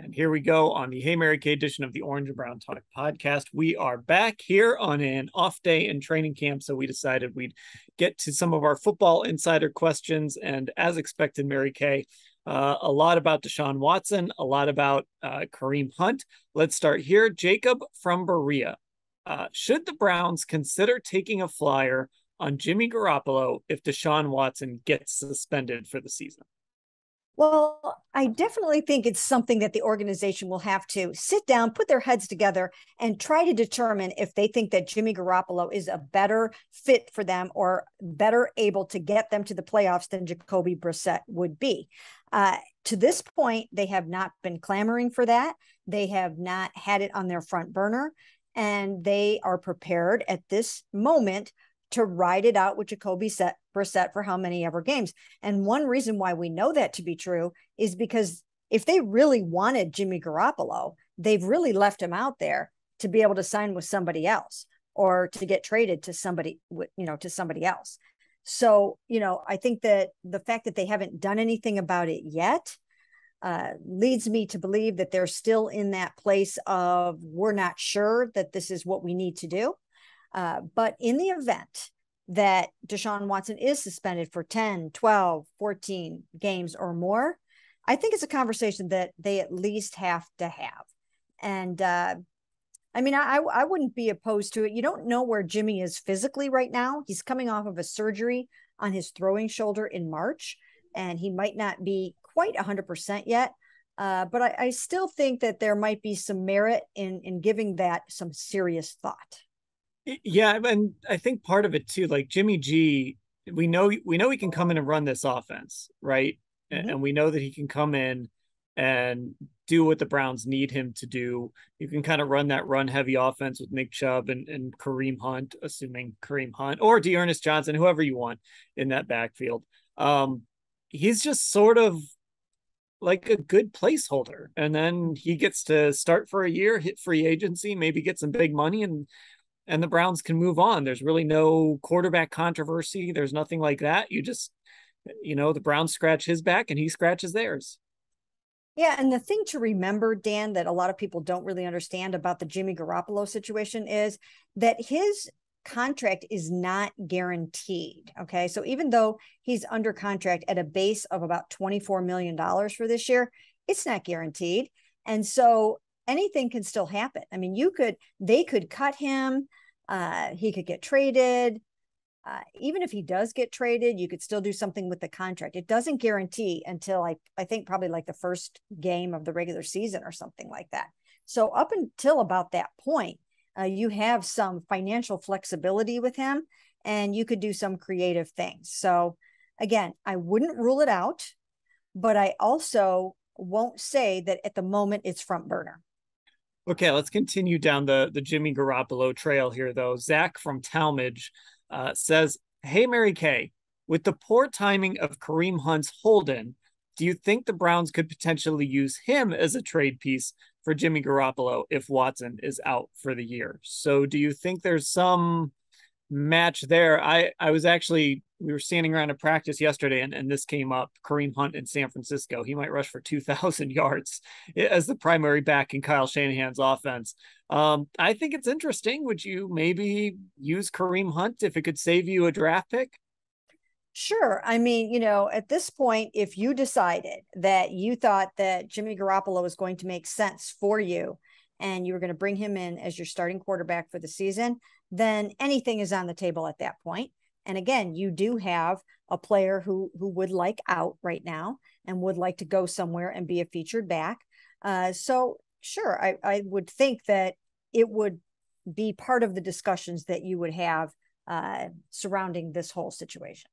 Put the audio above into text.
And here we go on the Hey Mary Kay edition of the Orange and Brown Talk podcast. We are back here on an off day in training camp, so we decided we'd get to some of our football insider questions. And as expected, Mary Kay, a lot about Deshaun-Watson, a lot about Kareem Hunt. Let's start here. Jacob from Berea. Should the Browns consider taking a flyer on Jimmy-Garoppolo if Deshaun-Watson gets suspended for the season? Well, I definitely think it's something that the organization will have to sit down, put their heads together, and try to determine if they think that Jimmy Garoppolo is a better fit for them or better able to get them to the playoffs than Jacoby Brissett would be. To this point, they have not been clamoring for that. They have not had it on their front burner, and they are prepared at this moment to ride it out with Jacoby Brissett for how many ever games. And one reason why we know that to be true is because if they really wanted Jimmy Garoppolo, they've really left him out there to be able to sign with somebody else or to get traded to somebody, to somebody else. So, I think that the fact that they haven't done anything about it yet leads me to believe that they're still in that place of, we're not sure that this is what we need to do. But in the event that Deshaun Watson is suspended for 10, 12, 14 games or more, I think it's a conversation that they at least have to have. And I wouldn't be opposed to it. You don't know where Jimmy is physically right now. He's coming off of a surgery on his throwing shoulder in March, and he might not be quite 100% yet. But I still think that there might be some merit in giving that some serious thought. Yeah, and I think part of it too, like Jimmy G, we know he can come in and run this offense, right? Mm-hmm. And we know that he can come in and do what the Browns need him to do. You can kind of run that run heavy offense with Nick Chubb and Kareem Hunt, assuming Kareem Hunt or D'Ernest Johnson, whoever you want in that backfield. He's just sort of like a good placeholder, and then he gets to start for a year, hit free agency, maybe get some big money, and the Browns can move on. There's really no quarterback controversy. There's nothing like that. You just, the Browns scratch his back and he scratches theirs. Yeah, and the thing to remember, Dan, that a lot of people don't really understand about the Jimmy Garoppolo situation is that his contract is not guaranteed. Okay. So even though he's under contract at a base of about $24 million for this year, it's not guaranteed. And so anything can still happen. I mean, they could cut him. He could get traded. Even if he does get traded, you could still do something with the contract. It doesn't guarantee until I think probably like the first game of the regular season or something like that. So up until about that point, you have some financial flexibility with him, and you could do some creative things. So again, I wouldn't rule it out, but I also won't say that at the moment it's front burner. Okay, let's continue down the Jimmy Garoppolo trail here, though. Zach from Talmadge says, "Hey, Mary Kay, with the poor timing of Kareem Hunt's hold-in, do you think the Browns could potentially use him as a trade piece for Jimmy Garoppolo if Watson is out for the year?" So do you think there's some match there? We were standing around a practice yesterday, and this came up. Kareem Hunt in San Francisco, he might rush for 2,000 yards as the primary back in Kyle Shanahan's offense. I think it's interesting. Would you maybe use Kareem Hunt if it could save you a draft pick? Sure. I mean, at this point, if you decided that you thought that Jimmy Garoppolo was going to make sense for you and you were going to bring him in as your starting quarterback for the season, then anything is on the table at that point. And again, you do have a player who would like out right now and would like to go somewhere and be a featured back. So sure, I would think that it would be part of the discussions that you would have surrounding this whole situation.